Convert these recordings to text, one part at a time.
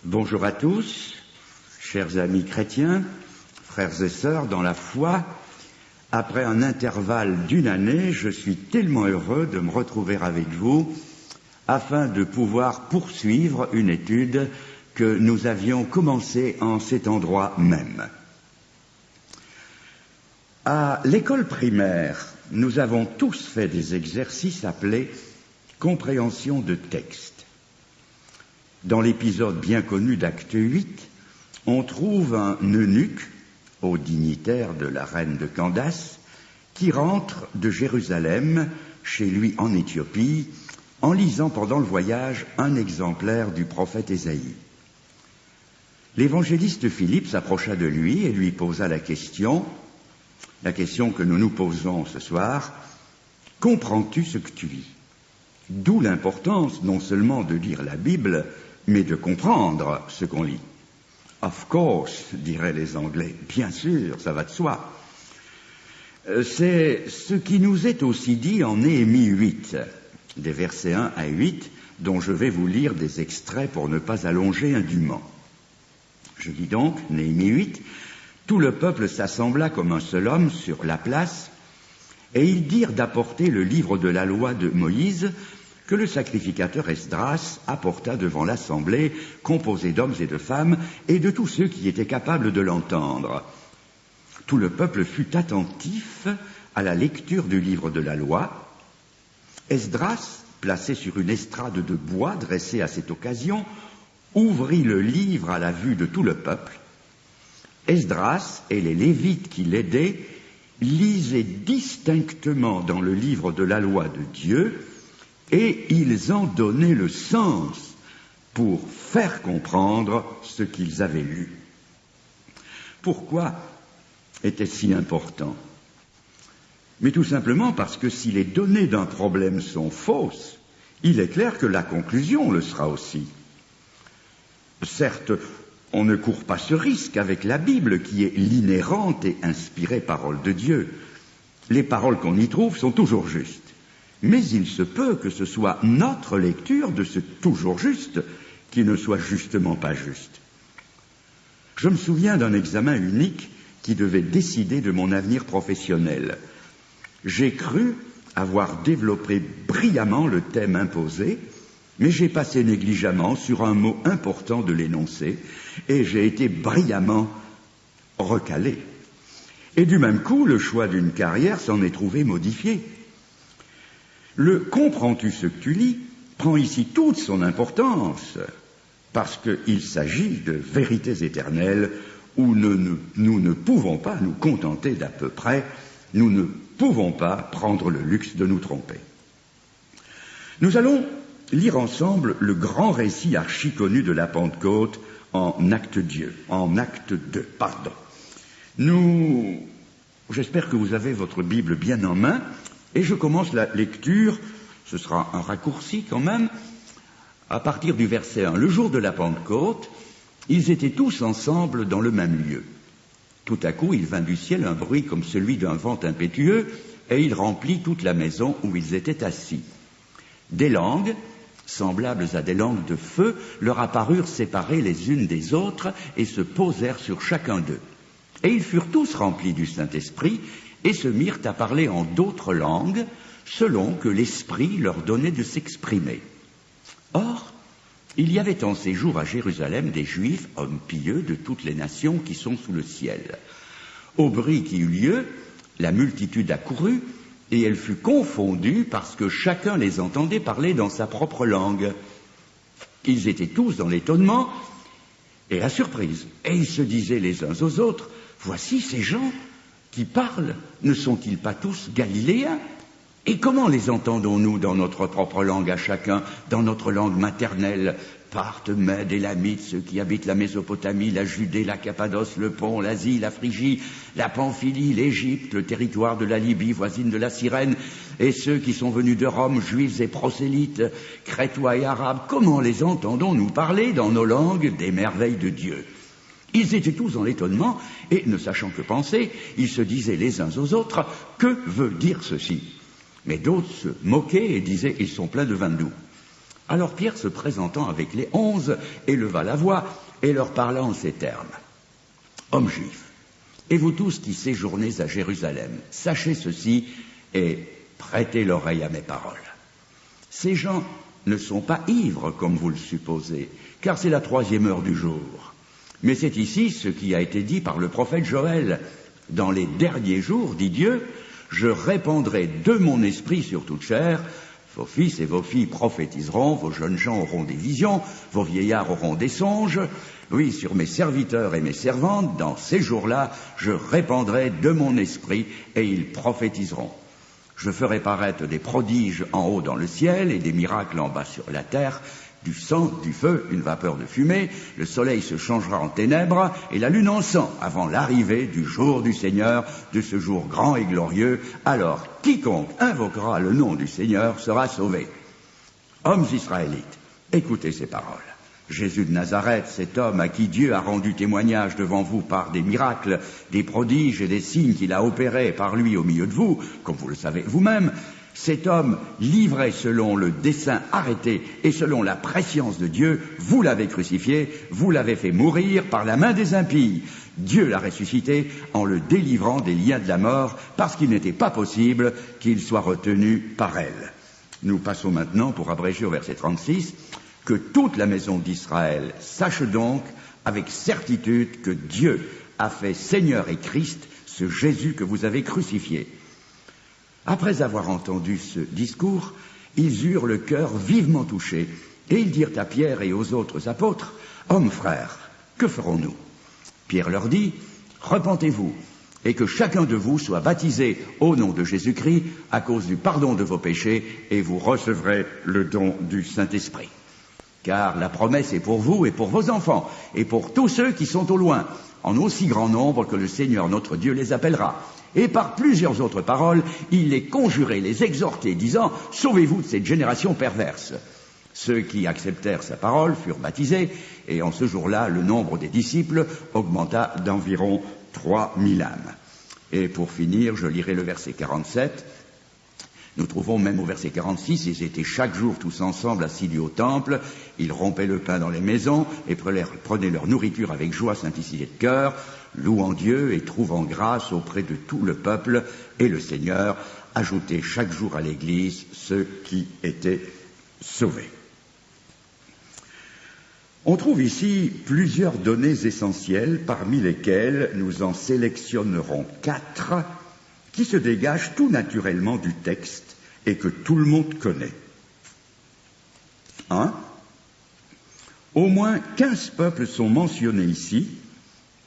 Bonjour à tous, chers amis chrétiens, frères et sœurs dans la foi. Après un intervalle d'une année, je suis tellement heureux de me retrouver avec vous afin de pouvoir poursuivre une étude que nous avions commencée en cet endroit même. À l'école primaire, nous avons tous fait des exercices appelés compréhension de texte. Dans l'épisode bien connu d'Acte 8, on trouve un eunuque, haut dignitaire de la reine de Candace, qui rentre de Jérusalem chez lui en Éthiopie en lisant pendant le voyage un exemplaire du prophète Ésaïe. L'évangéliste Philippe s'approcha de lui et lui posa la question que nous nous posons ce soir: comprends-tu ce que tu lis? D'où l'importance non seulement de lire la Bible, mais de comprendre ce qu'on lit. Of course, diraient les Anglais, bien sûr, ça va de soi. C'est ce qui nous est aussi dit en Néhémie 8, des versets 1 à 8, dont je vais vous lire des extraits pour ne pas allonger indûment. Je lis donc Néhémie 8, « Tout le peuple s'assembla comme un seul homme sur la place, et ils dirent d'apporter le livre de la loi de Moïse, que le sacrificateur Esdras apporta devant l'assemblée, composée d'hommes et de femmes, et de tous ceux qui étaient capables de l'entendre. Tout le peuple fut attentif à la lecture du livre de la loi. Esdras, placé sur une estrade de bois dressée à cette occasion, ouvrit le livre à la vue de tout le peuple. Esdras et les Lévites qui l'aidaient lisaient distinctement dans le livre de la loi de Dieu, et ils en donnaient le sens pour faire comprendre ce qu'ils avaient lu. Pourquoi était-ce si important? Mais tout simplement parce que si les données d'un problème sont fausses, il est clair que la conclusion le sera aussi. Certes, on ne court pas ce risque avec la Bible qui est l'inhérente et inspirée parole de Dieu. Les paroles qu'on y trouve sont toujours justes. Mais il se peut que ce soit notre lecture de ce toujours juste qui ne soit justement pas juste. Je me souviens d'un examen unique qui devait décider de mon avenir professionnel. J'ai cru avoir développé brillamment le thème imposé, mais j'ai passé négligemment sur un mot important de l'énoncé et j'ai été brillamment recalé. Et du même coup, le choix d'une carrière s'en est trouvé modifié. Le « comprends-tu ce que tu lis » prend ici toute son importance, parce qu'il s'agit de vérités éternelles où nous ne pouvons pas nous contenter d'à peu près, nous ne pouvons pas prendre le luxe de nous tromper. Nous allons lire ensemble le grand récit archi-connu de la Pentecôte en Acte 2. J'espère que vous avez votre Bible bien en main, et je commence la lecture, ce sera un raccourci quand même, à partir du verset 1. Le jour de la Pentecôte, ils étaient tous ensemble dans le même lieu. Tout à coup, il vint du ciel un bruit comme celui d'un vent impétueux, et il remplit toute la maison où ils étaient assis. Des langues, semblables à des langues de feu, leur apparurent séparées les unes des autres et se posèrent sur chacun d'eux. Et ils furent tous remplis du Saint-Esprit et se mirent à parler en d'autres langues, selon que l'Esprit leur donnait de s'exprimer. Or, il y avait en ces jours à Jérusalem des Juifs, hommes pieux de toutes les nations qui sont sous le ciel. Au bruit qui eut lieu, la multitude accourut, et elle fut confondue parce que chacun les entendait parler dans sa propre langue. Ils étaient tous dans l'étonnement et la surprise, et ils se disaient les uns aux autres: « Voici ces gens qui parlent, ne sont-ils pas tous galiléens? Et comment les entendons-nous dans notre propre langue à chacun, dans notre langue maternelle? Parthes, Mèdes, Élamites, ceux qui habitent la Mésopotamie, la Judée, la Cappadoce, le Pont, l'Asie, la Phrygie, la Pamphylie, l'Égypte, le territoire de la Libye, voisine de la Cyrène, et ceux qui sont venus de Rome, juifs et prosélytes, crétois et arabes, comment les entendons-nous parler dans nos langues des merveilles de Dieu? » Ils étaient tous dans l'étonnement, et ne sachant que penser, ils se disaient les uns aux autres: « Que veut dire ceci ?» Mais d'autres se moquaient et disaient: « Ils sont pleins de vin doux. » Alors Pierre, se présentant avec les 11, éleva la voix et leur parla en ces termes. « Hommes juifs, et vous tous qui séjournez à Jérusalem, sachez ceci et prêtez l'oreille à mes paroles. Ces gens ne sont pas ivres comme vous le supposez, car c'est la 3e heure du jour. Mais c'est ici ce qui a été dit par le prophète Joël. Dans les derniers jours, dit Dieu, je répandrai de mon esprit sur toute chair. Vos fils et vos filles prophétiseront, vos jeunes gens auront des visions, vos vieillards auront des songes. Oui, sur mes serviteurs et mes servantes, dans ces jours-là, je répandrai de mon esprit et ils prophétiseront. Je ferai paraître des prodiges en haut dans le ciel et des miracles en bas sur la terre, du sang, du feu, une vapeur de fumée, le soleil se changera en ténèbres et la lune en sang avant l'arrivée du jour du Seigneur, de ce jour grand et glorieux. Alors, quiconque invoquera le nom du Seigneur sera sauvé. Hommes israélites, écoutez ces paroles. Jésus de Nazareth, cet homme à qui Dieu a rendu témoignage devant vous par des miracles, des prodiges et des signes qu'il a opérés par lui au milieu de vous, comme vous le savez vous-même, cet homme livré selon le dessein arrêté et selon la prescience de Dieu, vous l'avez crucifié, vous l'avez fait mourir par la main des impies. Dieu l'a ressuscité en le délivrant des liens de la mort, parce qu'il n'était pas possible qu'il soit retenu par elle. Nous passons maintenant, pour abréger au verset 36, que toute la maison d'Israël sache donc avec certitude que Dieu a fait Seigneur et Christ ce Jésus que vous avez crucifié. Après avoir entendu ce discours, ils eurent le cœur vivement touché, et ils dirent à Pierre et aux autres apôtres, « Hommes frères, que ferons-nous » Pierre leur dit, « Repentez-vous, et que chacun de vous soit baptisé au nom de Jésus-Christ à cause du pardon de vos péchés, et vous recevrez le don du Saint-Esprit. Car la promesse est pour vous et pour vos enfants, et pour tous ceux qui sont au loin, en aussi grand nombre que le Seigneur notre Dieu les appellera. » Et par plusieurs autres paroles, il les conjurait, les exhortait, disant « Sauvez-vous de cette génération perverse ». Ceux qui acceptèrent sa parole furent baptisés, et en ce jour-là, le nombre des disciples augmenta d'environ 3000 âmes. Et pour finir, je lirai le verset 47. Nous trouvons même au verset 46, ils étaient chaque jour tous ensemble assidus au temple, ils rompaient le pain dans les maisons et prenaient leur nourriture avec joie, simplicité de cœur, louant Dieu et trouvant grâce auprès de tout le peuple, et le Seigneur ajoutait chaque jour à l'Église ceux qui étaient sauvés. On trouve ici plusieurs données essentielles, parmi lesquelles nous en sélectionnerons 4 qui se dégagent tout naturellement du texte et que tout le monde connaît. 1. Au moins 15 peuples sont mentionnés ici,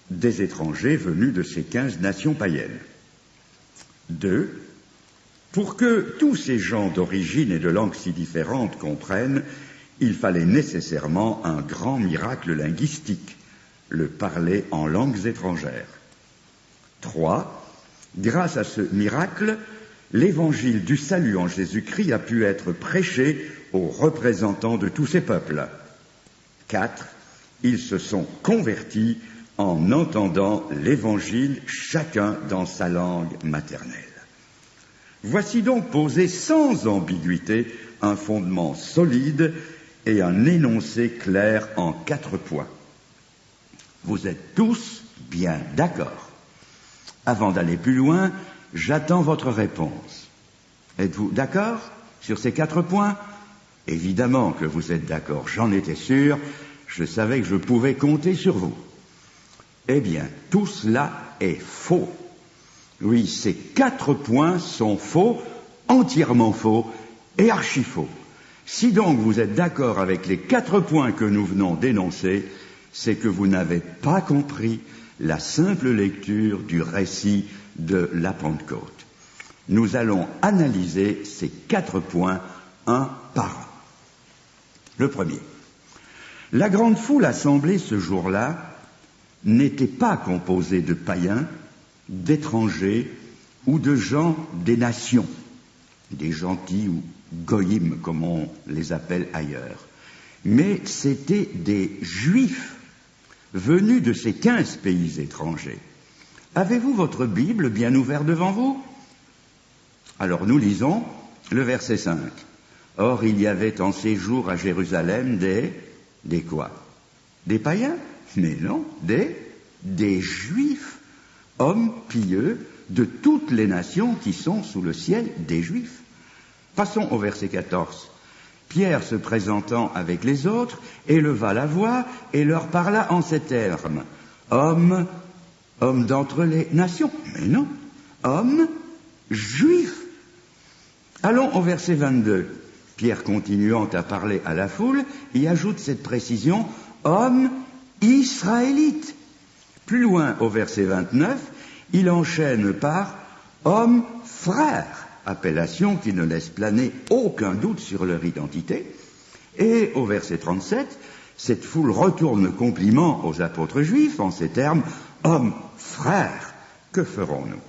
des étrangers venus de ces 15 nations païennes. 2. Pour que tous ces gens d'origine et de langues si différentes comprennent, il fallait nécessairement un grand miracle linguistique, le parler en langues étrangères. 3. Grâce à ce miracle, l'évangile du salut en Jésus-Christ a pu être prêché aux représentants de tous ces peuples. 4. Ils se sont convertis en entendant l'évangile chacun dans sa langue maternelle. Voici donc posé sans ambiguïté un fondement solide et un énoncé clair en 4 points. Vous êtes tous bien d'accord. Avant d'aller plus loin, j'attends votre réponse. Êtes-vous d'accord sur ces 4 points ? Évidemment que vous êtes d'accord, j'en étais sûr, je savais que je pouvais compter sur vous. Eh bien, tout cela est faux. Oui, ces 4 points sont faux, entièrement faux et archi-faux. Si donc vous êtes d'accord avec les 4 points que nous venons d'énoncer, c'est que vous n'avez pas compris la simple lecture du récit de la Pentecôte. Nous allons analyser ces 4 points un par un. Le premier. La grande foule assemblée ce jour-là n'était pas composée de païens, d'étrangers ou de gens des nations, des gentils ou goïm comme on les appelle ailleurs, mais c'étaient des juifs venus de ces 15 pays étrangers. Avez-vous votre Bible bien ouverte devant vous ? Alors nous lisons le verset 5. Or, il y avait en séjour à Jérusalem des quoi? Des païens? Mais non, des Juifs, hommes pieux de toutes les nations qui sont sous le ciel des Juifs. Passons au verset 14. Pierre, se présentant avec les autres, éleva la voix et leur parla en ces termes. Hommes d'entre les nations. Mais non, hommes juifs. Allons au verset 22. Pierre, continuant à parler à la foule, y ajoute cette précision, hommes israélites. Plus loin, au verset 29, il enchaîne par hommes frères, appellation qui ne laisse planer aucun doute sur leur identité. Et au verset 37, cette foule retourne compliment aux apôtres juifs en ces termes, hommes frères, que ferons-nous?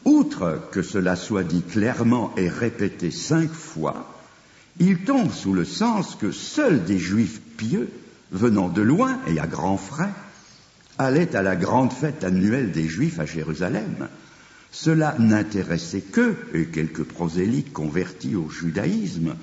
Outre que cela soit dit clairement et répété 5 fois, il tombe sous le sens que seuls des juifs pieux, venant de loin et à grands frais, allaient à la grande fête annuelle des Juifs à Jérusalem. Cela n'intéressait qu'eux et quelques prosélytes convertis au judaïsme.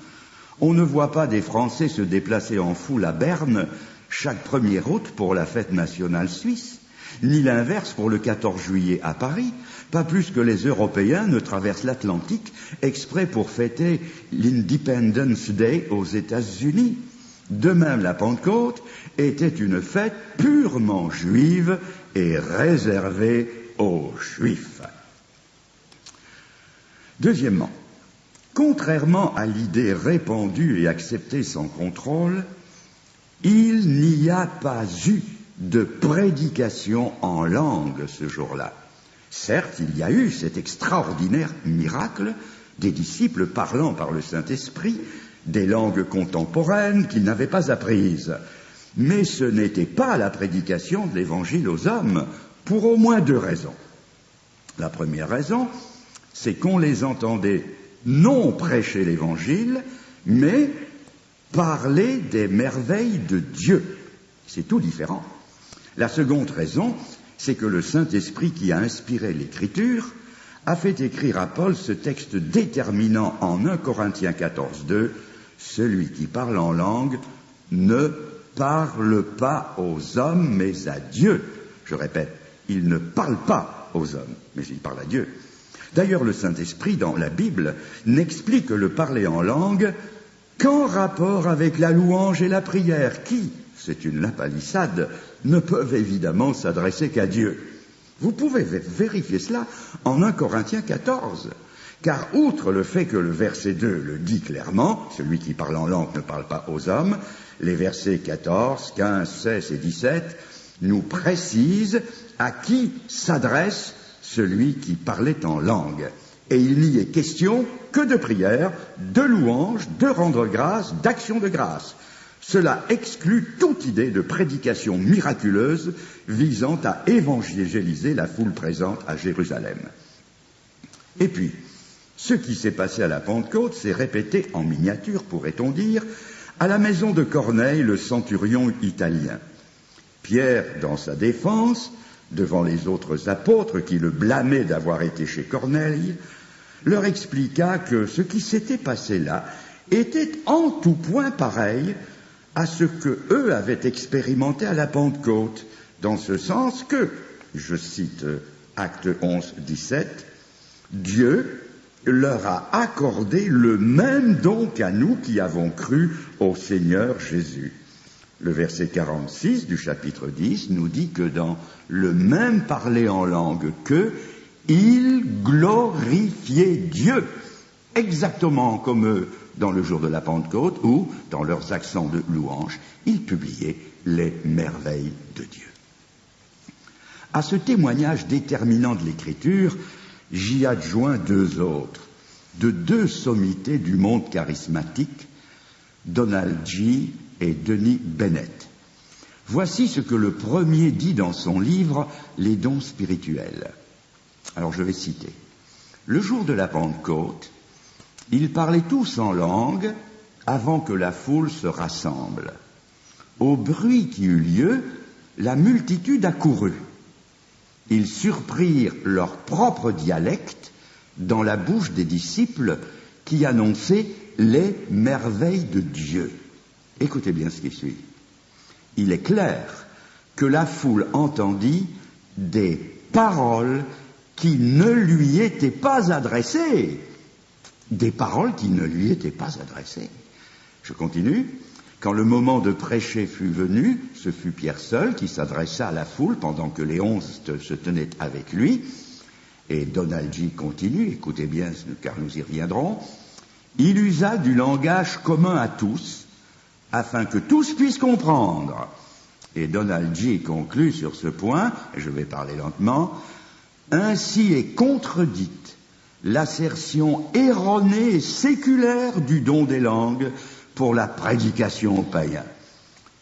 On ne voit pas des Français se déplacer en foule à Berne chaque 1er août pour la fête nationale suisse, ni l'inverse pour le 14 juillet à Paris, pas plus que les Européens ne traversent l'Atlantique exprès pour fêter l'Independence Day aux États-Unis. De même, la Pentecôte était une fête purement juive et réservée aux Juifs. Deuxièmement, contrairement à l'idée répandue et acceptée sans contrôle, il n'y a pas eu de prédication en langue ce jour-là. Certes, il y a eu cet extraordinaire miracle des disciples parlant par le Saint-Esprit des langues contemporaines qu'ils n'avaient pas apprises. Mais ce n'était pas la prédication de l'Évangile aux hommes, pour au moins 2 raisons. La première raison, c'est qu'on les entendait non prêcher l'Évangile, mais parler des merveilles de Dieu. C'est tout différent. La seconde raison, c'est que le Saint-Esprit qui a inspiré l'Écriture a fait écrire à Paul ce texte déterminant en 1 Corinthiens 14:2, « Celui qui parle en langue ne parle pas aux hommes, mais à Dieu. » Je répète, il ne parle pas aux hommes, mais il parle à Dieu. D'ailleurs, le Saint-Esprit, dans la Bible, n'explique le parler en langue qu'en rapport avec la louange et la prière, qui, c'est une lapalissade, ne peuvent évidemment s'adresser qu'à Dieu. Vous pouvez vérifier cela en 1 Corinthiens 14, car outre le fait que le verset 2 le dit clairement, celui qui parle en langue ne parle pas aux hommes, les versets 14, 15, 16 et 17 nous précisent à qui s'adresse celui qui parlait en langue. Et il n'y est question que de prière, de louange, de rendre grâce, d'action de grâce. Cela exclut toute idée de prédication miraculeuse visant à évangéliser la foule présente à Jérusalem. Et puis, ce qui s'est passé à la Pentecôte s'est répété en miniature, pourrait-on dire, à la maison de Corneille, le centurion italien. Pierre, dans sa défense, devant les autres apôtres qui le blâmaient d'avoir été chez Corneille, leur expliqua que ce qui s'était passé là était en tout point pareil à ce que eux avaient expérimenté à la Pentecôte, dans ce sens que, je cite Acte 11, 17, Dieu leur a accordé le même don qu'à nous qui avons cru au Seigneur Jésus. Le verset 46 du chapitre 10 nous dit que dans le même parler en langue qu'eux, ils glorifiaient Dieu, exactement comme eux dans le jour de la Pentecôte, où, dans leurs accents de louange, ils publiaient les merveilles de Dieu. À ce témoignage déterminant de l'Écriture, j'y adjoins 2 autres, de 2 sommités du monde charismatique, Donald G. et Denis Bennett. Voici ce que le premier dit dans son livre « Les dons spirituels ». Alors je vais citer. Le jour de la Pentecôte, ils parlaient tous en langue avant que la foule se rassemble. Au bruit qui eut lieu, la multitude accourut. Ils surprirent leur propre dialecte dans la bouche des disciples qui annonçait les merveilles de Dieu. Écoutez bien ce qui suit. Il est clair que la foule entendit des paroles qui ne lui étaient pas adressées. Des paroles qui ne lui étaient pas adressées. Je continue. Quand le moment de prêcher fut venu, ce fut Pierre seul qui s'adressa à la foule pendant que les 11 se tenaient avec lui. Et Donald G. continue, écoutez bien car nous y reviendrons. Il usa du langage commun à tous, afin que tous puissent comprendre. Et Donald G. conclut sur ce point, et je vais parler lentement, ainsi est contredite l'assertion erronée et séculaire du don des langues pour la prédication aux païens.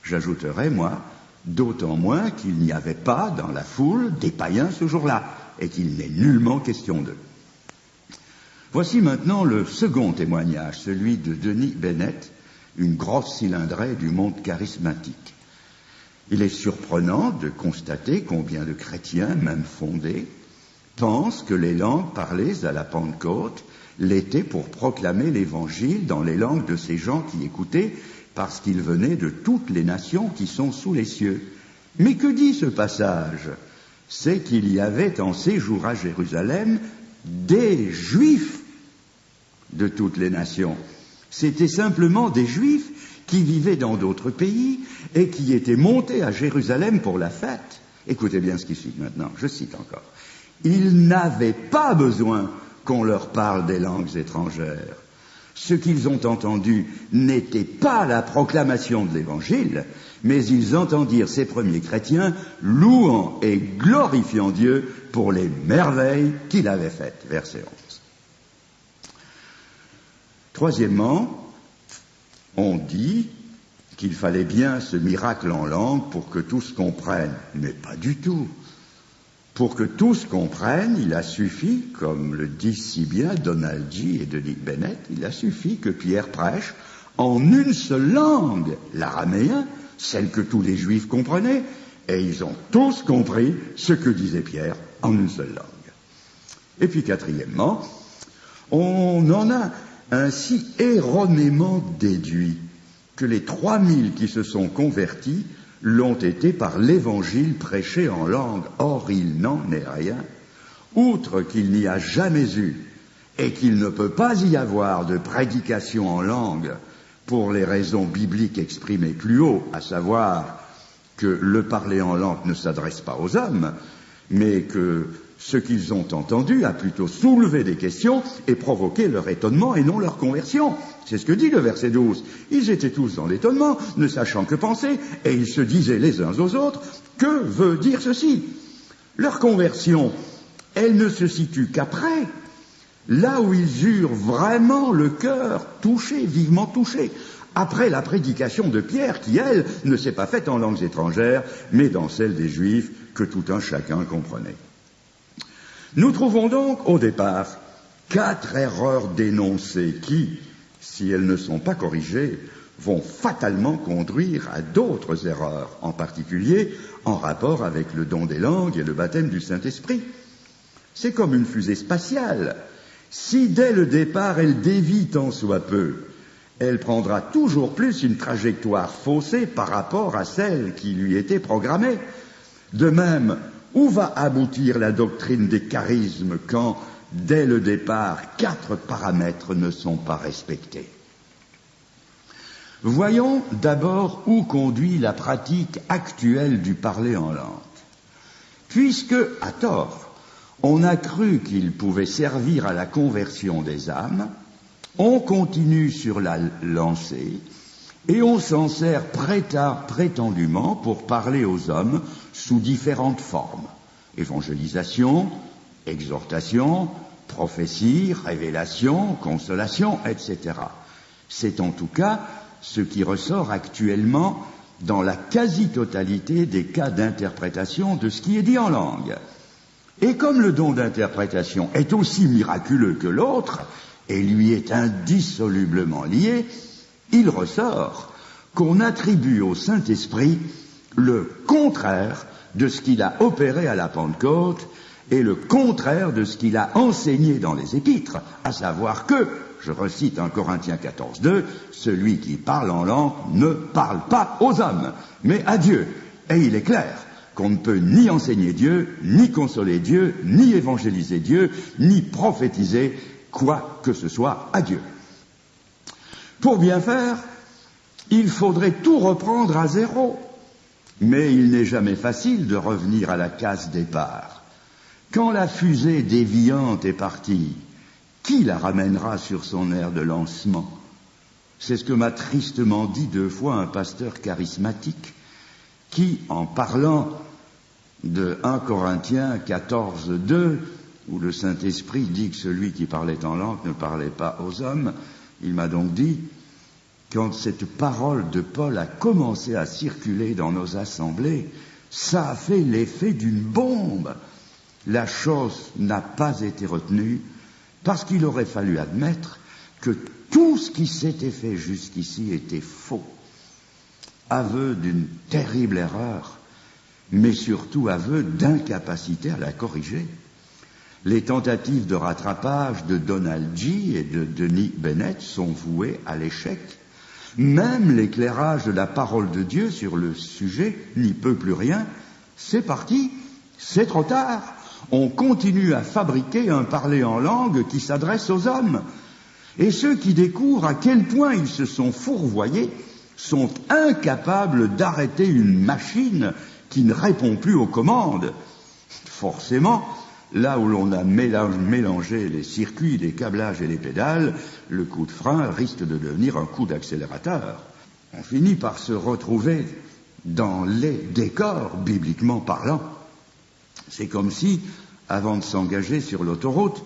J'ajouterai, moi, d'autant moins qu'il n'y avait pas dans la foule des païens ce jour-là, et qu'il n'est nullement question d'eux. Voici maintenant le second témoignage, celui de Denis Bennett, une grosse cylindrée du monde charismatique. Il est surprenant de constater combien de chrétiens, même fondés, pensent que les langues parlées à la Pentecôte l'étaient pour proclamer l'Évangile dans les langues de ces gens qui écoutaient, parce qu'ils venaient de toutes les nations qui sont sous les cieux. Mais que dit ce passage ? C'est qu'il y avait en séjour à Jérusalem des Juifs de toutes les nations. C'était simplement des Juifs qui vivaient dans d'autres pays et qui étaient montés à Jérusalem pour la fête. Écoutez bien ce qui suit maintenant, je cite encore. Ils n'avaient pas besoin qu'on leur parle des langues étrangères. Ce qu'ils ont entendu n'était pas la proclamation de l'Évangile, mais ils entendirent ces premiers chrétiens louant et glorifiant Dieu pour les merveilles qu'il avait faites. Verset 11. Troisièmement, on dit qu'il fallait bien ce miracle en langue pour que tous comprennent, mais pas du tout. Pour que tous comprennent, il a suffi, comme le disent si bien Donald G. et Denis Bennett, il a suffi que Pierre prêche en une seule langue, l'araméen, celle que tous les Juifs comprenaient, et ils ont tous compris ce que disait Pierre en une seule langue. Et puis quatrièmement, on en a ainsi erronément déduit que les 3000 qui se sont convertis l'ont été par l'Évangile prêché en langue. Or, il n'en est rien. Outre qu'il n'y a jamais eu et qu'il ne peut pas y avoir de prédication en langue pour les raisons bibliques exprimées plus haut, à savoir que le parler en langue ne s'adresse pas aux hommes, mais que ce qu'ils ont entendu a plutôt soulevé des questions et provoqué leur étonnement et non leur conversion. C'est ce que dit le verset 12. Ils étaient tous dans l'étonnement, ne sachant que penser, et ils se disaient les uns aux autres, que veut dire ceci ? Leur conversion, elle ne se situe qu'après, là où ils eurent vraiment le cœur touché, vivement touché, après la prédication de Pierre, qui, elle, ne s'est pas faite en langues étrangères, mais dans celle des Juifs, que tout un chacun comprenait. Nous trouvons donc, au départ, 4 erreurs dénoncées qui, si elles ne sont pas corrigées, vont fatalement conduire à d'autres erreurs, en particulier en rapport avec le don des langues et le baptême du Saint-Esprit. C'est comme une fusée spatiale. Si dès le départ elle dévie tant soit peu, elle prendra toujours plus une trajectoire faussée par rapport à celle qui lui était programmée. De même, où va aboutir la doctrine des charismes quand, dès le départ, 4 paramètres ne sont pas respectés ? Voyons d'abord où conduit la pratique actuelle du parler en langue. Puisque, à tort, on a cru qu'il pouvait servir à la conversion des âmes, on continue sur la lancée et on s'en sert prétendument pour parler aux hommes sous différentes formes. Évangélisation, exhortation, prophétie, révélation, consolation, etc. C'est en tout cas ce qui ressort actuellement dans la quasi-totalité des cas d'interprétation de ce qui est dit en langue. Et comme le don d'interprétation est aussi miraculeux que l'autre, et lui est indissolublement lié, il ressort qu'on attribue au Saint-Esprit le contraire de ce qu'il a opéré à la Pentecôte et le contraire de ce qu'il a enseigné dans les Épîtres, à savoir que je recite 1 Corinthiens 14, 2, celui qui parle en langue ne parle pas aux hommes, mais à Dieu. Et il est clair qu'on ne peut ni enseigner Dieu, ni consoler Dieu, ni évangéliser Dieu, ni prophétiser quoi que ce soit à Dieu. Pour bien faire, il faudrait tout reprendre à zéro. Mais il n'est jamais facile de revenir à la case départ. Quand la fusée déviante est partie, qui la ramènera sur son aire de lancement? C'est ce que m'a tristement dit 2 fois un pasteur charismatique qui, en parlant de 1 Corinthiens 14, 2, où le Saint-Esprit dit que celui qui parlait en langue ne parlait pas aux hommes, il m'a donc dit, quand cette parole de Paul a commencé à circuler dans nos assemblées, ça a fait l'effet d'une bombe. La chose n'a pas été retenue parce qu'il aurait fallu admettre que tout ce qui s'était fait jusqu'ici était faux. Aveu d'une terrible erreur, mais surtout aveu d'incapacité à la corriger. Les tentatives de rattrapage de Donald G. et de Denis Bennett sont vouées à l'échec. Même l'éclairage de la parole de Dieu sur le sujet n'y peut plus rien. C'est parti, c'est trop tard. On continue à fabriquer un parler en langue qui s'adresse aux hommes. Et ceux qui découvrent à quel point ils se sont fourvoyés sont incapables d'arrêter une machine qui ne répond plus aux commandes. Forcément, là où l'on a mélangé les circuits, les câblages et les pédales, le coup de frein risque de devenir un coup d'accélérateur. On finit par se retrouver dans les décors, bibliquement parlant. C'est comme si, avant de s'engager sur l'autoroute,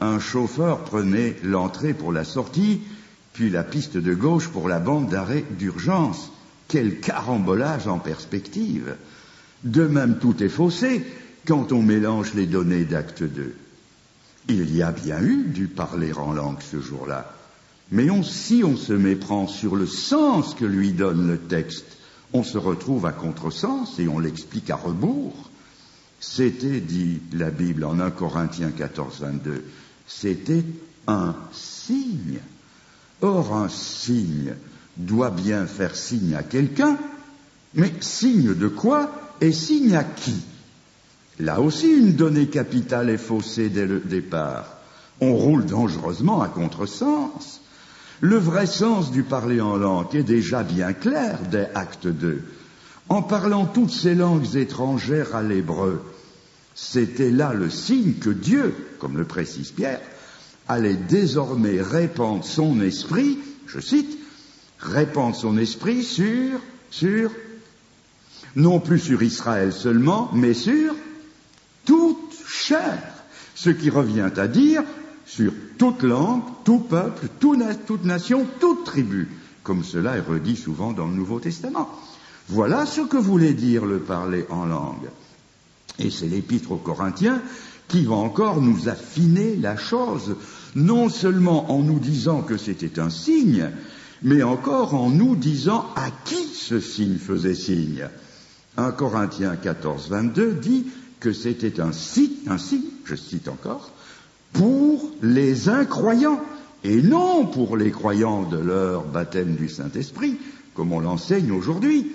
un chauffeur prenait l'entrée pour la sortie, puis la piste de gauche pour la bande d'arrêt d'urgence. Quel carambolage en perspective! De même, tout est faussé quand on mélange les données d'acte 2. Il y a bien eu du parler en langue ce jour-là, mais si on se méprend sur le sens que lui donne le texte, on se retrouve à contresens et on l'explique à rebours. C'était, dit la Bible en 1 Corinthiens 14, 22, c'était un signe. Or, un signe doit bien faire signe à quelqu'un, mais signe de quoi et signe à qui? Là aussi, une donnée capitale est faussée dès le départ. On roule dangereusement à contresens. Le vrai sens du parler en langue est déjà bien clair dès Acte 2. En parlant toutes ces langues étrangères à l'hébreu, c'était là le signe que Dieu, comme le précise Pierre, allait désormais répandre son esprit, je cite, répandre son esprit sur, non plus sur Israël seulement, mais sur toute chair, ce qui revient à dire sur toute langue, tout peuple, toute nation, toute tribu, comme cela est redit souvent dans le Nouveau Testament. Voilà ce que voulait dire le parler en langue. Et c'est l'Épître aux Corinthiens qui va encore nous affiner la chose, non seulement en nous disant que c'était un signe, mais encore en nous disant à qui ce signe faisait signe. 1 Corinthiens 14, 22 dit que c'était un signe, je cite encore, pour les incroyants, et non pour les croyants de leur baptême du Saint-Esprit, comme on l'enseigne aujourd'hui.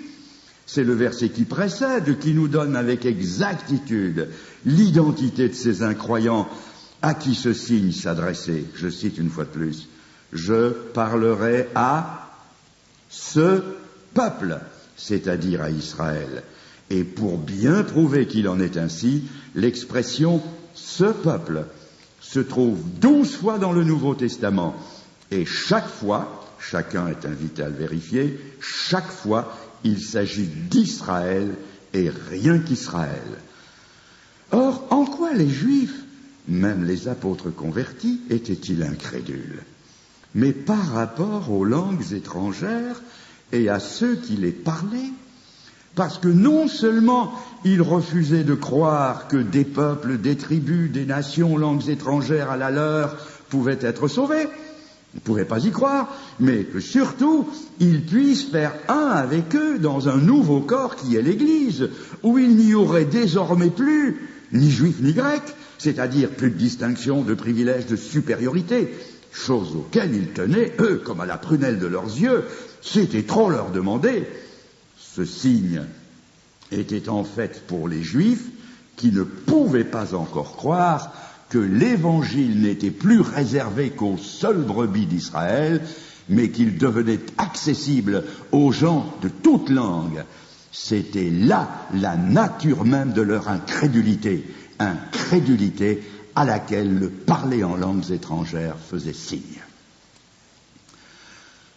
C'est le verset qui précède, qui nous donne avec exactitude l'identité de ces incroyants à qui ce signe s'adressait. Je cite une fois de plus, « Je parlerai à ce peuple », c'est-à-dire à Israël. Et pour bien prouver qu'il en est ainsi, l'expression « ce peuple » se trouve 12 fois dans le Nouveau Testament. Et chaque fois, chacun est invité à le vérifier, chaque fois, il s'agit d'Israël et rien qu'Israël. Or, en quoi les Juifs, même les apôtres convertis, étaient-ils incrédules? Mais par rapport aux langues étrangères et à ceux qui les parlaient, parce que non seulement ils refusaient de croire que des peuples, des tribus, des nations, langues étrangères à la leur pouvaient être sauvés, ils ne pouvaient pas y croire, mais que surtout, ils puissent faire un avec eux dans un nouveau corps qui est l'Église, où il n'y aurait désormais plus ni juifs ni grecs, c'est-à-dire plus de distinction, de privilèges, de supériorité, chose auxquelles ils tenaient, eux, comme à la prunelle de leurs yeux. C'était trop leur demander. Ce signe était en fait pour les Juifs qui ne pouvaient pas encore croire que l'Évangile n'était plus réservé qu'aux seules brebis d'Israël, mais qu'il devenait accessible aux gens de toute langue. C'était là la nature même de leur incrédulité à laquelle le parler en langues étrangères faisait signe.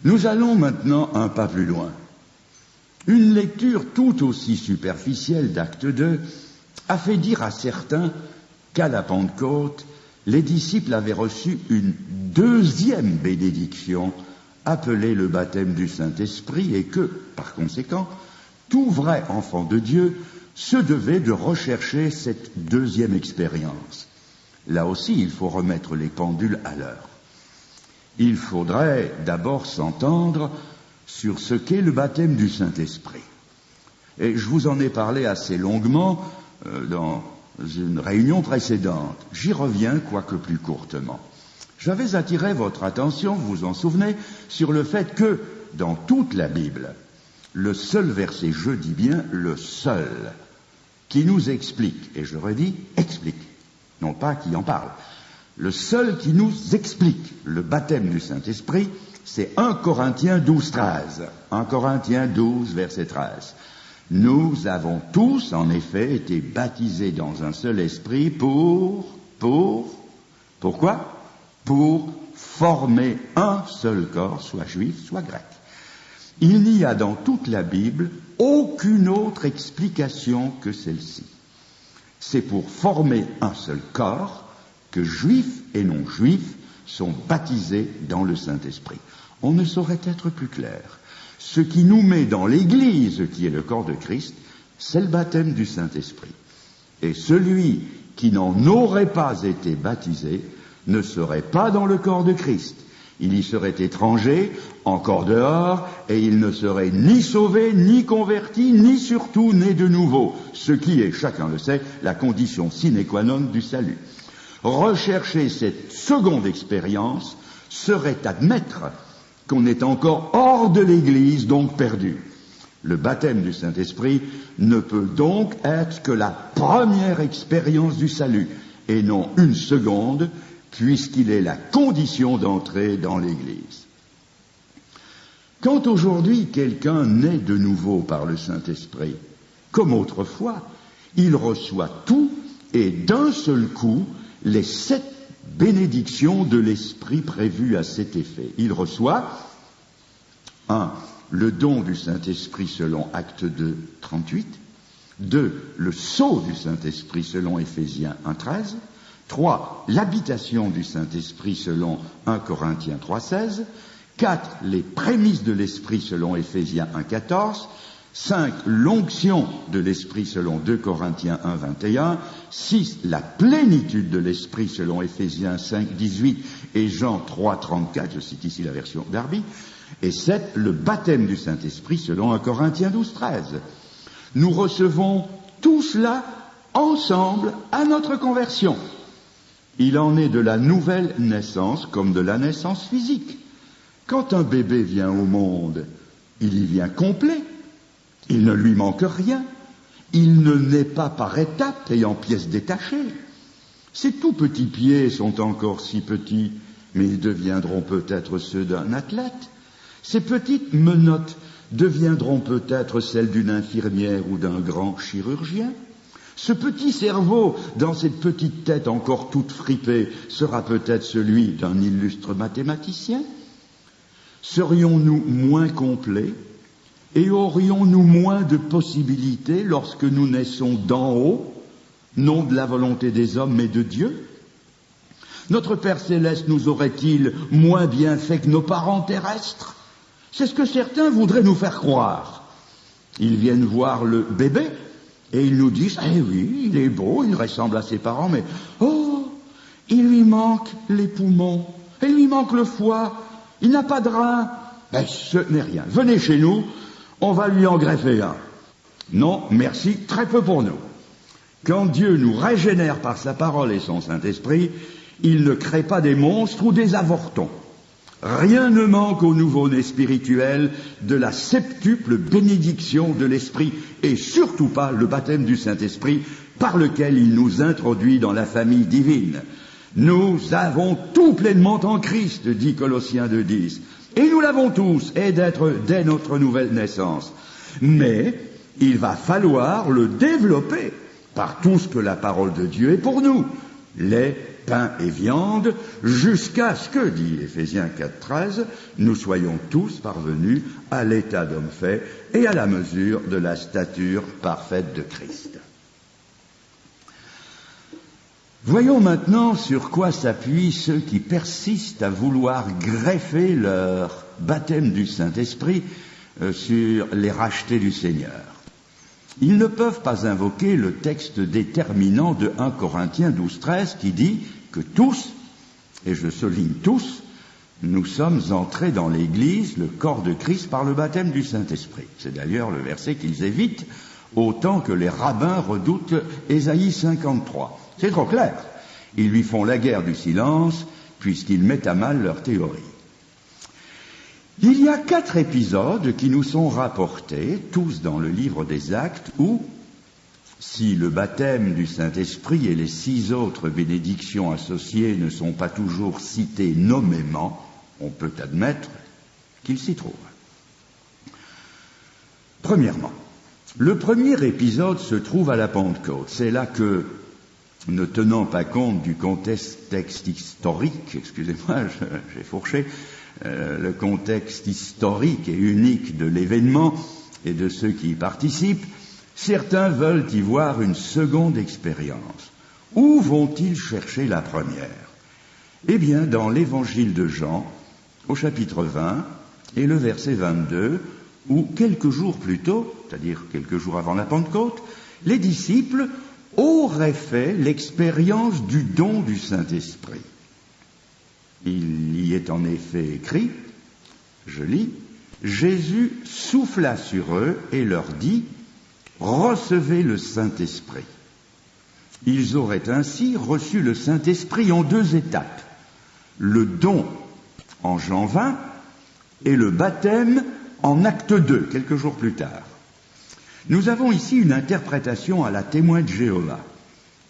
Nous allons maintenant un pas plus loin. Une lecture tout aussi superficielle d'Acte 2 a fait dire à certains qu'à la Pentecôte, les disciples avaient reçu une deuxième bénédiction appelée le baptême du Saint-Esprit et que, par conséquent, tout vrai enfant de Dieu se devait de rechercher cette deuxième expérience. Là aussi, il faut remettre les pendules à l'heure. Il faudrait d'abord s'entendre sur ce qu'est le baptême du Saint-Esprit. Et je vous en ai parlé assez longuement dans une réunion précédente. J'y reviens, quoique plus courtement. J'avais attiré votre attention, vous vous en souvenez, sur le fait que, dans toute la Bible, le seul verset, je dis bien le seul, qui nous explique, et je redis, explique, non pas qui en parle, le seul qui nous explique le baptême du Saint-Esprit, c'est 1 Corinthiens 12, 13. 1 Corinthiens 12, verset 13. Nous avons tous, en effet, été baptisés dans un seul esprit pourquoi? Pour former un seul corps, soit juif, soit grec. Il n'y a dans toute la Bible aucune autre explication que celle-ci. C'est pour former un seul corps que juifs et non-juifs sont baptisés dans le Saint-Esprit. On ne saurait être plus clair. Ce qui nous met dans l'Église, qui est le corps de Christ, c'est le baptême du Saint-Esprit. Et celui qui n'en aurait pas été baptisé ne serait pas dans le corps de Christ. Il y serait étranger, encore dehors, et il ne serait ni sauvé, ni converti, ni surtout né de nouveau, ce qui est, chacun le sait, la condition sine qua non du salut. Rechercher cette seconde expérience serait admettre qu'on est encore hors de l'Église, donc perdu. Le baptême du Saint-Esprit ne peut donc être que la première expérience du salut, et non une seconde, puisqu'il est la condition d'entrer dans l'Église. Quand aujourd'hui quelqu'un naît de nouveau par le Saint-Esprit, comme autrefois, il reçoit tout et d'un seul coup les 7 bénédictions de l'Esprit prévues à cet effet. Il reçoit 1. Le don du Saint-Esprit selon Acte 2, 38. 2. Le sceau du Saint-Esprit selon Éphésiens 1, 13. 3. L'habitation du Saint-Esprit selon 1 Corinthiens 3, 16. 4. Les prémices de l'Esprit selon Éphésiens 1, 14. 5. L'onction de l'Esprit selon 2 Corinthiens 1, 21. 6. La plénitude de l'Esprit selon Éphésiens 5, 18 et Jean 3, 34. Je cite ici la version Darby. Et 7. Le baptême du Saint-Esprit selon 1 Corinthiens 12, 13. Nous recevons tout cela ensemble à notre conversion. Il en est de la nouvelle naissance comme de la naissance physique. Quand un bébé vient au monde, il y vient complet. Il ne lui manque rien. Il ne naît pas par étapes et en pièces détachées. Ses tout petits pieds sont encore si petits, mais ils deviendront peut-être ceux d'un athlète. Ses petites menottes deviendront peut-être celles d'une infirmière ou d'un grand chirurgien. Ce petit cerveau, dans cette petite tête encore toute fripée, sera peut-être celui d'un illustre mathématicien. Serions-nous moins complets et aurions-nous moins de possibilités lorsque nous naissons d'en haut, non de la volonté des hommes mais de Dieu? Notre Père Céleste nous aurait-il moins bien fait que nos parents terrestres? C'est ce que certains voudraient nous faire croire. Ils viennent voir le bébé et ils nous disent « Eh oui, il est beau, il ressemble à ses parents, mais oh, il lui manque les poumons, il lui manque le foie, il n'a pas de rein. » Ben, ce n'est rien. Venez chez nous, on va lui en greffer un. Non, merci, très peu pour nous. Quand Dieu nous régénère par sa parole et son Saint-Esprit, Il ne crée pas des monstres ou des avortons. Rien ne manque au nouveau-né spirituel de la septuple bénédiction de l'Esprit, et surtout pas le baptême du Saint-Esprit par lequel il nous introduit dans la famille divine. Nous avons tout pleinement en Christ, dit Colossiens 2,10, et nous l'avons tous, et d'être dès notre nouvelle naissance. Mais il va falloir le développer par tout ce que la parole de Dieu est pour nous, lait, pain et viande, jusqu'à ce que, dit Éphésiens 4,13, nous soyons tous parvenus à l'état d'homme fait et à la mesure de la stature parfaite de Christ. Voyons maintenant sur quoi s'appuient ceux qui persistent à vouloir greffer leur baptême du Saint-Esprit sur les rachetés du Seigneur. Ils ne peuvent pas invoquer le texte déterminant de 1 Corinthiens 12,13 qui dit que tous, et je souligne tous, nous sommes entrés dans l'Église, le corps de Christ, par le baptême du Saint-Esprit. C'est d'ailleurs le verset qu'ils évitent, autant que les rabbins redoutent Ésaïe 53. C'est trop clair. Ils lui font la guerre du silence, puisqu'ils mettent à mal leur théorie. Il y a 4 épisodes qui nous sont rapportés, tous dans le livre des Actes, où, si le baptême du Saint-Esprit et les 6 autres bénédictions associées ne sont pas toujours cités nommément, on peut admettre qu'ils s'y trouvent. Premièrement, le premier épisode se trouve à la Pentecôte. C'est là que, ne tenant pas compte du contexte historique, excusez-moi, j'ai fourché, le contexte historique et unique de l'événement et de ceux qui y participent, certains veulent y voir une seconde expérience. Où vont-ils chercher la première? Eh bien, dans l'évangile de Jean, au chapitre 20, et le verset 22, où quelques jours plus tôt, c'est-à-dire quelques jours avant la Pentecôte, les disciples auraient fait l'expérience du don du Saint-Esprit. Il y est en effet écrit, je lis, Jésus souffla sur eux et leur dit, recevez le Saint-Esprit. Ils auraient ainsi reçu le Saint-Esprit en 2 étapes, le don en Jean 20 et le baptême en Acte 2, quelques jours plus tard. Nous avons ici une interprétation à la témoin de Jéhovah,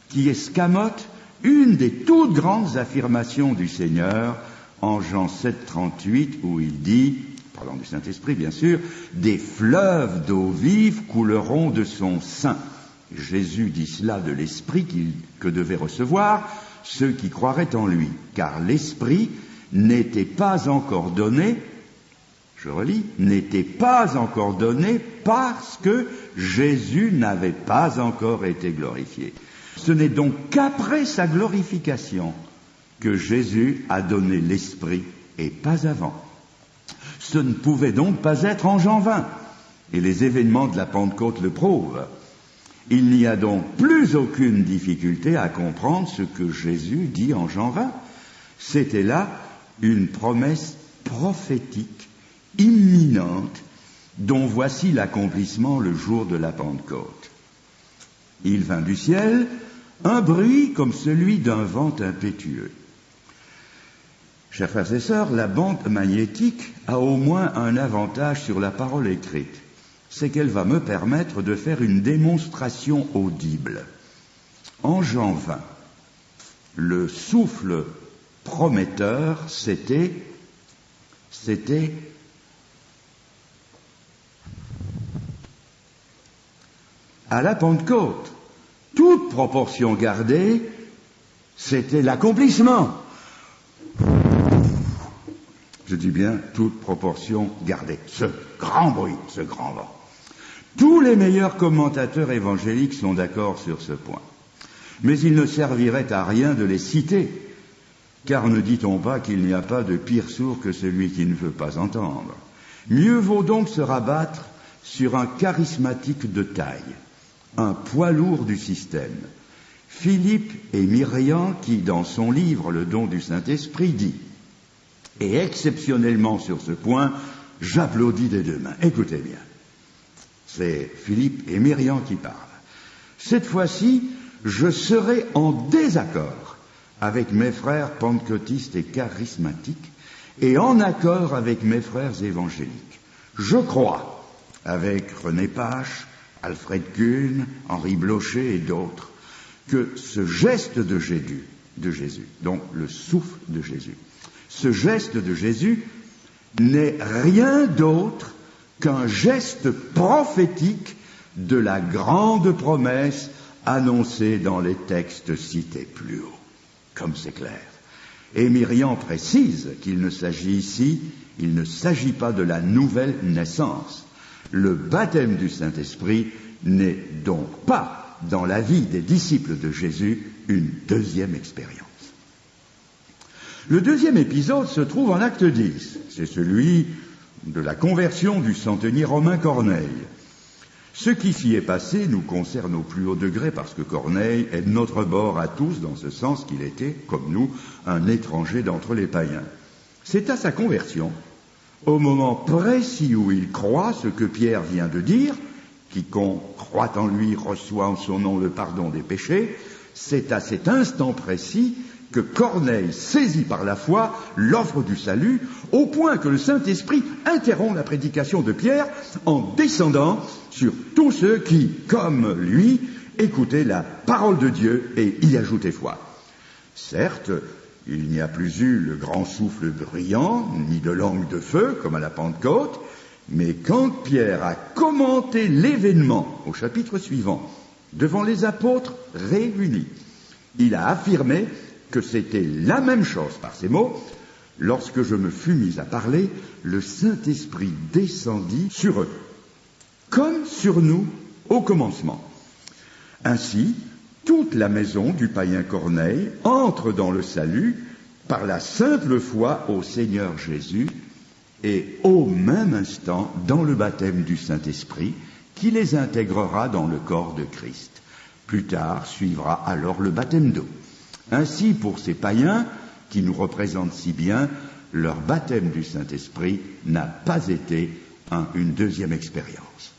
qui escamote une des toutes grandes affirmations du Seigneur en Jean 7,38, où il dit, parlant du Saint-Esprit bien sûr, « Des fleuves d'eau vive couleront de son sein ». Jésus dit cela de l'Esprit que devaient recevoir ceux qui croiraient en lui, car l'Esprit n'était pas encore donné, je relis, n'était pas encore donné parce que Jésus n'avait pas encore été glorifié. Ce n'est donc qu'après sa glorification que Jésus a donné l'Esprit et pas avant. Ce ne pouvait donc pas être en Jean 20, et les événements de la Pentecôte le prouvent. Il n'y a donc plus aucune difficulté à comprendre ce que Jésus dit en Jean 20. C'était là une promesse prophétique imminente dont voici l'accomplissement le jour de la Pentecôte. Il vint du ciel un bruit comme celui d'un vent impétueux. Chers frères et sœurs, la bande magnétique a au moins un avantage sur la parole écrite, c'est qu'elle va me permettre de faire une démonstration audible. En Jean 20, le souffle prometteur, c'était à la Pentecôte. Toute proportion gardée, c'était l'accomplissement. Je dis bien toute proportion gardée. Ce grand bruit, ce grand vent. Tous les meilleurs commentateurs évangéliques sont d'accord sur ce point. Mais il ne servirait à rien de les citer, car ne dit-on pas qu'il n'y a pas de pire sourd que celui qui ne veut pas entendre? Mieux vaut donc se rabattre sur un charismatique de taille, un poids lourd du système, Philippe Émirian, qui dans son livre Le don du Saint-Esprit dit, et exceptionnellement sur ce point, j'applaudis des 2 mains. Écoutez bien, c'est Philippe Émirian qui parle. Cette fois-ci, je serai en désaccord avec mes frères pentecôtistes et charismatiques et en accord avec mes frères évangéliques. Je crois, avec René Pache, Alfred Kuhn, Henri Blocher et d'autres, que ce geste de Jésus, donc le souffle de Jésus, ce geste de Jésus n'est rien d'autre qu'un geste prophétique de la grande promesse annoncée dans les textes cités plus haut. Comme c'est clair. Et Myriam précise qu'il ne s'agit ici, il ne s'agit pas de la nouvelle naissance. Le baptême du Saint-Esprit n'est donc pas, dans la vie des disciples de Jésus, une deuxième expérience. Le deuxième épisode se trouve en Acte 10. C'est celui de la conversion du centenier romain Corneille. Ce qui s'y est passé nous concerne au plus haut degré parce que Corneille est de notre bord à tous dans ce sens qu'il était, comme nous, un étranger d'entre les païens. C'est à sa conversion, au moment précis où il croit ce que Pierre vient de dire, quiconque croit en lui reçoit en son nom le pardon des péchés, c'est à cet instant précis que Corneille saisit par la foi l'offre du salut, au point que le Saint-Esprit interrompt la prédication de Pierre en descendant sur tous ceux qui, comme lui, écoutaient la parole de Dieu et y ajoutaient foi. Certes, il n'y a plus eu le grand souffle brillant, ni de langue de feu, comme à la Pentecôte, mais quand Pierre a commenté l'événement au chapitre suivant, devant les apôtres réunis, il a affirmé que c'était la même chose par ces mots. Lorsque je me fus mis à parler, le Saint-Esprit descendit sur eux, comme sur nous au commencement. Ainsi, toute la maison du païen Corneille entre dans le salut par la simple foi au Seigneur Jésus et au même instant dans le baptême du Saint-Esprit qui les intégrera dans le corps de Christ. Plus tard suivra alors le baptême d'eau. Ainsi, pour ces païens qui nous représentent si bien, leur baptême du Saint-Esprit n'a pas été une deuxième expérience.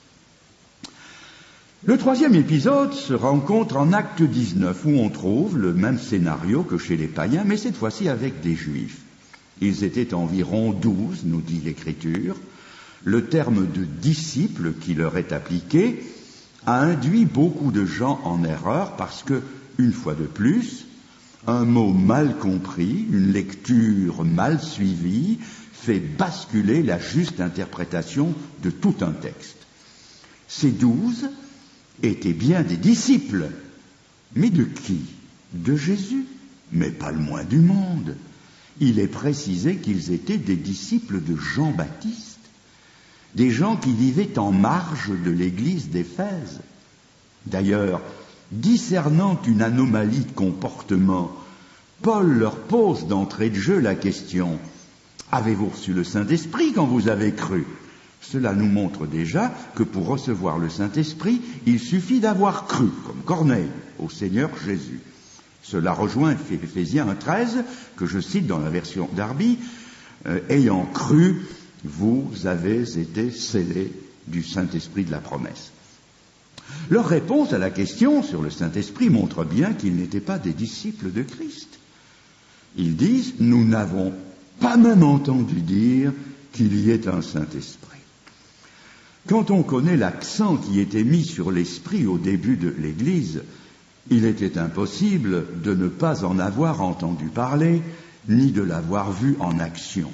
Le troisième épisode se rencontre en Acte 19, où on trouve le même scénario que chez les païens, mais cette fois-ci avec des Juifs. Ils étaient environ 12, nous dit l'Écriture. Le terme de disciple qui leur est appliqué a induit beaucoup de gens en erreur parce que, une fois de plus, un mot mal compris, une lecture mal suivie, fait basculer la juste interprétation de tout un texte. Ces 12 étaient bien des disciples. Mais de qui? De Jésus, mais pas le moins du monde. Il est précisé qu'ils étaient des disciples de Jean-Baptiste, des gens qui vivaient en marge de l'église d'Éphèse. D'ailleurs, discernant une anomalie de comportement, Paul leur pose d'entrée de jeu la question « Avez-vous reçu le Saint-Esprit quand vous avez cru ?» Cela nous montre déjà que pour recevoir le Saint-Esprit, il suffit d'avoir cru, comme Corneille, au Seigneur Jésus. Cela rejoint Éphésiens 1,13, que je cite dans la version Darby, « Ayant cru, vous avez été scellés du Saint-Esprit de la promesse. » Leur réponse à la question sur le Saint-Esprit montre bien qu'ils n'étaient pas des disciples de Christ. Ils disent « Nous n'avons pas même entendu dire qu'il y ait un Saint-Esprit. » Quand on connaît l'accent qui était mis sur l'Esprit au début de l'Église, il était impossible de ne pas en avoir entendu parler, ni de l'avoir vu en action.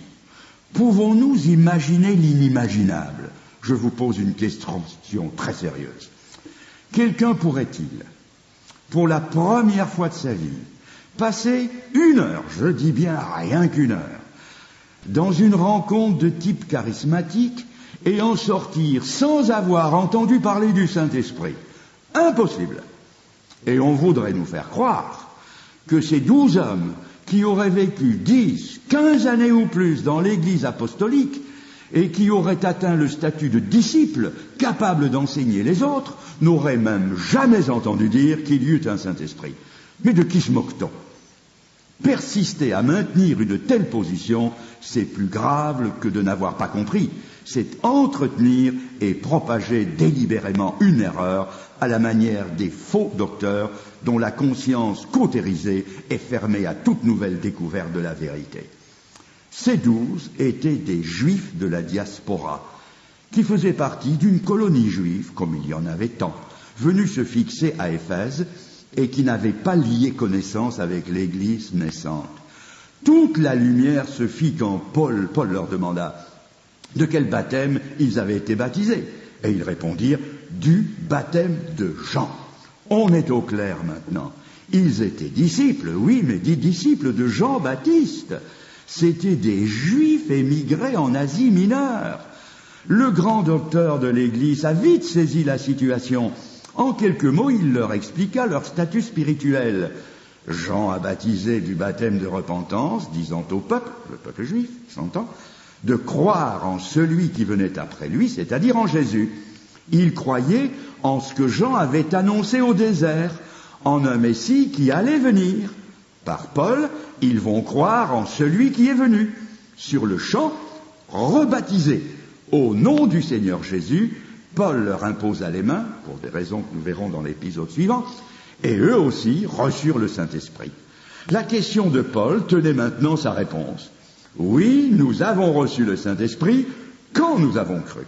Pouvons-nous imaginer l'inimaginable? Je vous pose une question très sérieuse. Quelqu'un pourrait-il, pour la première fois de sa vie, passer 1 heure, je dis bien rien qu'1 heure, dans une rencontre de type charismatique et en sortir sans avoir entendu parler du Saint-Esprit? Impossible. Et on voudrait nous faire croire que ces 12 hommes qui auraient vécu 10, 15 années ou plus dans l'Église apostolique et qui auraient atteint le statut de disciples capables d'enseigner les autres, n'auraient même jamais entendu dire qu'il y eut un Saint-Esprit. Mais de qui se moque-t-on? Persister à maintenir une telle position, c'est plus grave que de n'avoir pas compris. c'est entretenir et propager délibérément une erreur à la manière des faux docteurs dont la conscience cautérisée est fermée à toute nouvelle découverte de la vérité. Ces 12 étaient des Juifs de la diaspora, qui faisaient partie d'une colonie juive, comme il y en avait tant, venus se fixer à Éphèse et qui n'avaient pas lié connaissance avec l'Église naissante. Toute la lumière se fit quand Paul leur demanda de quel baptême ils avaient été baptisés. Et ils répondirent du baptême de Jean. On est au clair maintenant. Ils étaient disciples, oui, mais des disciples de Jean-Baptiste. C'étaient des Juifs émigrés en Asie mineure. Le grand docteur de l'Église a vite saisi la situation. En quelques mots, il leur expliqua leur statut spirituel. Jean a baptisé du baptême de repentance, disant au peuple, le peuple juif, s'entend, de croire en celui qui venait après lui, c'est-à-dire en Jésus. Il croyait en ce que Jean avait annoncé au désert, en un Messie qui allait venir. Par Paul, ils vont croire en celui qui est venu. Sur le champ, rebaptisés au nom du Seigneur Jésus, Paul leur imposa les mains, pour des raisons que nous verrons dans l'épisode suivant, et eux aussi reçurent le Saint-Esprit. La question de Paul tenait maintenant sa réponse. Oui, nous avons reçu le Saint-Esprit quand nous avons cru.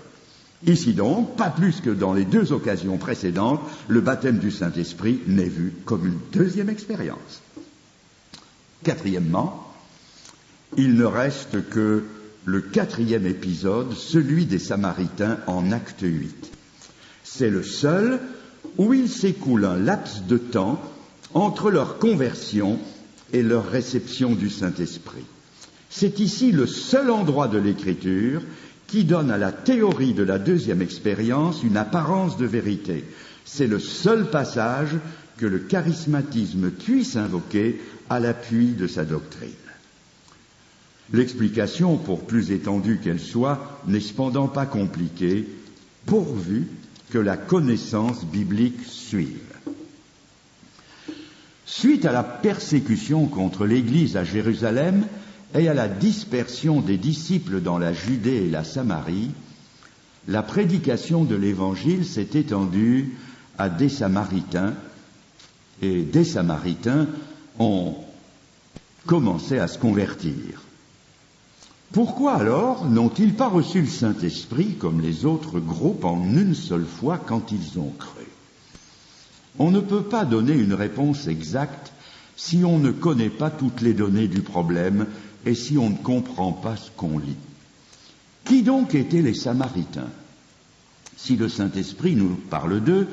Ici donc, pas plus que dans les 2 occasions précédentes, le baptême du Saint-Esprit n'est vu comme une deuxième expérience. Quatrièmement, il ne reste que le 4e épisode, celui des Samaritains en acte 8. C'est le seul où il s'écoule un laps de temps entre leur conversion et leur réception du Saint-Esprit. C'est ici le seul endroit de l'Écriture qui donne à la théorie de la deuxième expérience une apparence de vérité. C'est le seul passage que le charismatisme puisse invoquer à l'appui de sa doctrine. L'explication, pour plus étendue qu'elle soit, n'est cependant pas compliquée, pourvu que la connaissance biblique suive. Suite à la persécution contre l'Église à Jérusalem et à la dispersion des disciples dans la Judée et la Samarie, la prédication de l'Évangile s'est étendue à des Samaritains, et des Samaritains ont commencé à se convertir. Pourquoi alors n'ont-ils pas reçu le Saint-Esprit comme les autres groupes en une seule fois quand ils ont cru? On ne peut pas donner une réponse exacte si on ne connaît pas toutes les données du problème et si on ne comprend pas ce qu'on lit. Qui donc étaient les Samaritains? Si le Saint-Esprit nous parle d'eux,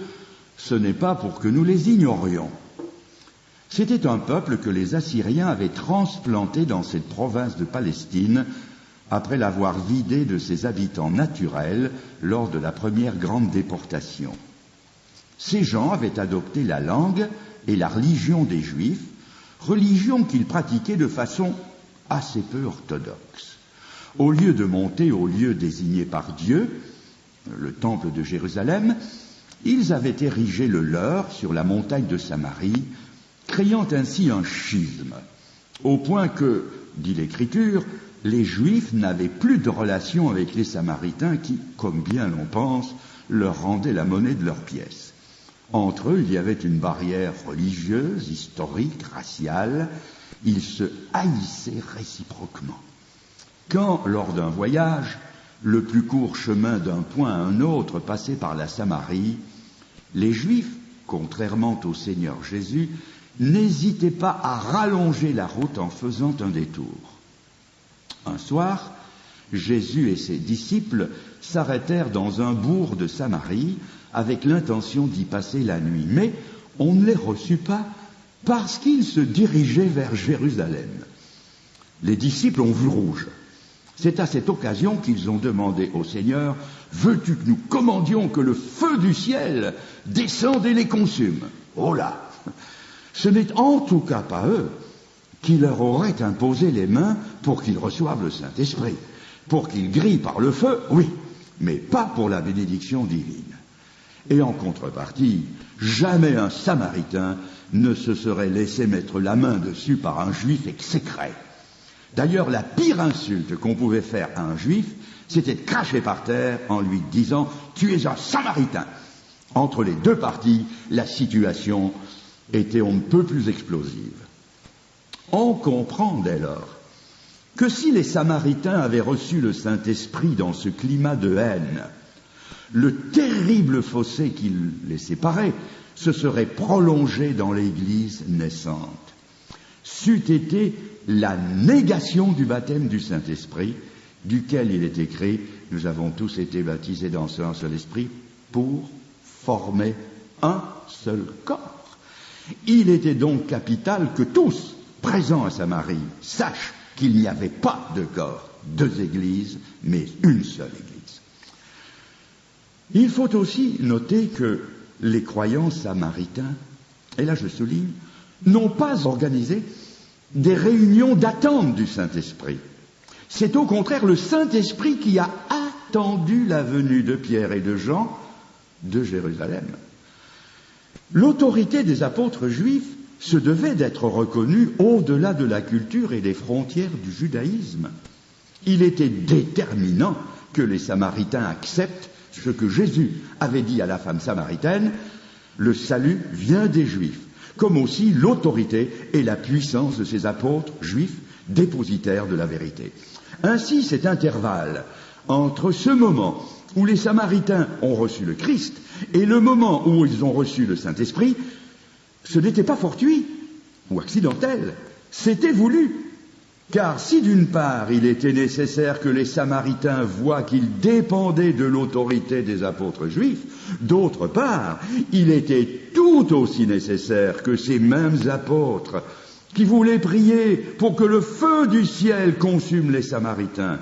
ce n'est pas pour que nous les ignorions. C'était un peuple que les Assyriens avaient transplanté dans cette province de Palestine après l'avoir vidé de ses habitants naturels lors de la première grande déportation. Ces gens avaient adopté la langue et la religion des Juifs, religion qu'ils pratiquaient de façon assez peu orthodoxe. Au lieu de monter au lieu désigné par Dieu, le temple de Jérusalem, ils avaient érigé le leur sur la montagne de Samarie, créant ainsi un schisme, au point que, dit l'Écriture, les Juifs n'avaient plus de relation avec les Samaritains qui, comme bien l'on pense, leur rendaient la monnaie de leurs pièces. Entre eux, il y avait une barrière religieuse, historique, raciale. Ils se haïssaient réciproquement. Quand, lors d'un voyage, le plus court chemin d'un point à un autre passait par la Samarie, les Juifs, contrairement au Seigneur Jésus, n'hésitaient pas à rallonger la route en faisant un détour. Un soir, Jésus et ses disciples s'arrêtèrent dans un bourg de Samarie avec l'intention d'y passer la nuit. Mais on ne les reçut pas parce qu'ils se dirigeaient vers Jérusalem. Les disciples ont vu rouge. C'est à cette occasion qu'ils ont demandé au Seigneur « Veux-tu que nous commandions que le feu du ciel descende et les consume ?» Oh là! Ce n'est en tout cas pas eux qui leur auraient imposé les mains pour qu'ils reçoivent le Saint-Esprit. Pour qu'ils grillent par le feu, oui, mais pas pour la bénédiction divine. Et en contrepartie, jamais un Samaritain ne se serait laissé mettre la main dessus par un Juif exécré. D'ailleurs, la pire insulte qu'on pouvait faire à un Juif, c'était de cracher par terre en lui disant « Tu es un Samaritain ». Entre les deux parties, la situation était on ne peut plus explosive. On comprend dès lors que si les Samaritains avaient reçu le Saint-Esprit dans ce climat de haine, le terrible fossé qui les séparait se serait prolongé dans l'Église naissante. C'eût été la négation du baptême du Saint-Esprit, duquel il est écrit « Nous avons tous été baptisés dans un seul esprit pour former un seul corps ». Il était donc capital que tous, présents à Samarie, sachent qu'il n'y avait pas de corps, deux églises, mais une seule église. Il faut aussi noter que les croyants samaritains, et là je souligne, n'ont pas organisé des réunions d'attente du Saint-Esprit. C'est au contraire le Saint-Esprit qui a attendu la venue de Pierre et de Jean de Jérusalem. L'autorité des apôtres juifs se devait d'être reconnue au-delà de la culture et des frontières du judaïsme. Il était déterminant que les Samaritains acceptent ce que Jésus avait dit à la femme samaritaine, le salut vient des Juifs, comme aussi l'autorité et la puissance de ces apôtres juifs dépositaires de la vérité. Ainsi, cet intervalle entre ce moment où les Samaritains ont reçu le Christ et le moment où ils ont reçu le Saint-Esprit, ce n'était pas fortuit ou accidentel, c'était voulu. Car si d'une part il était nécessaire que les Samaritains voient qu'ils dépendaient de l'autorité des apôtres juifs, d'autre part il était tout aussi nécessaire que ces mêmes apôtres qui voulaient prier pour que le feu du ciel consume les Samaritains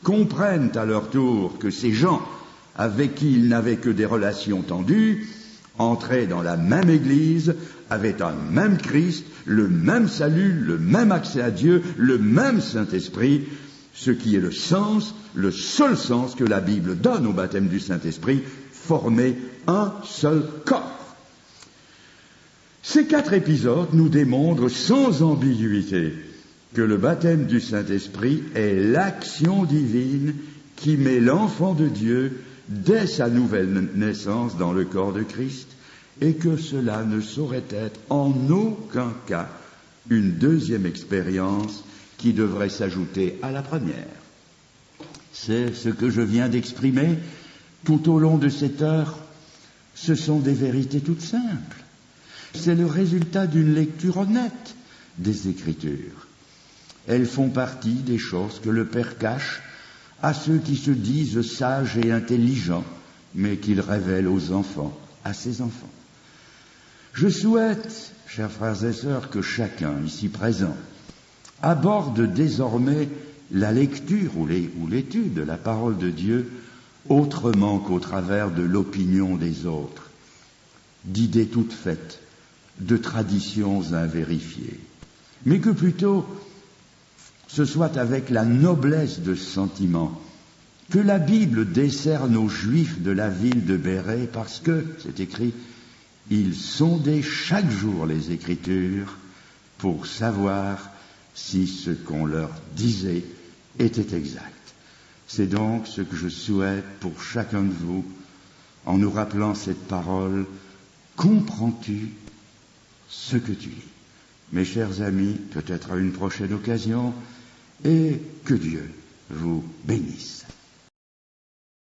comprennent à leur tour que ces gens avec qui ils n'avaient que des relations tendues entraient dans la même Église, avaient un même Christ, le même salut, le même accès à Dieu, le même Saint-Esprit, ce qui est le sens, le seul sens que la Bible donne au baptême du Saint-Esprit, former un seul corps. Ces 4 épisodes nous démontrent sans ambiguïté que le baptême du Saint-Esprit est l'action divine qui met l'enfant de Dieu dès sa nouvelle naissance dans le corps de Christ, et que cela ne saurait être en aucun cas une deuxième expérience qui devrait s'ajouter à la première. C'est ce que je viens d'exprimer tout au long de cette heure. Ce sont des vérités toutes simples. C'est le résultat d'une lecture honnête des Écritures. Elles font partie des choses que le Père cache à ceux qui se disent sages et intelligents, mais qu'il révèle aux enfants, à ses enfants. Je souhaite, chers frères et sœurs, que chacun ici présent aborde désormais la lecture ou l'étude de la parole de Dieu autrement qu'au travers de l'opinion des autres, d'idées toutes faites, de traditions invérifiées, mais que plutôt ce soit avec la noblesse de sentiment que la Bible décerne aux Juifs de la ville de Bérée, parce que, c'est écrit, ils sondaient chaque jour les Écritures pour savoir si ce qu'on leur disait était exact. C'est donc ce que je souhaite pour chacun de vous, en nous rappelant cette parole, comprends-tu ce que tu lis? Mes chers amis, peut-être à une prochaine occasion, et que Dieu vous bénisse.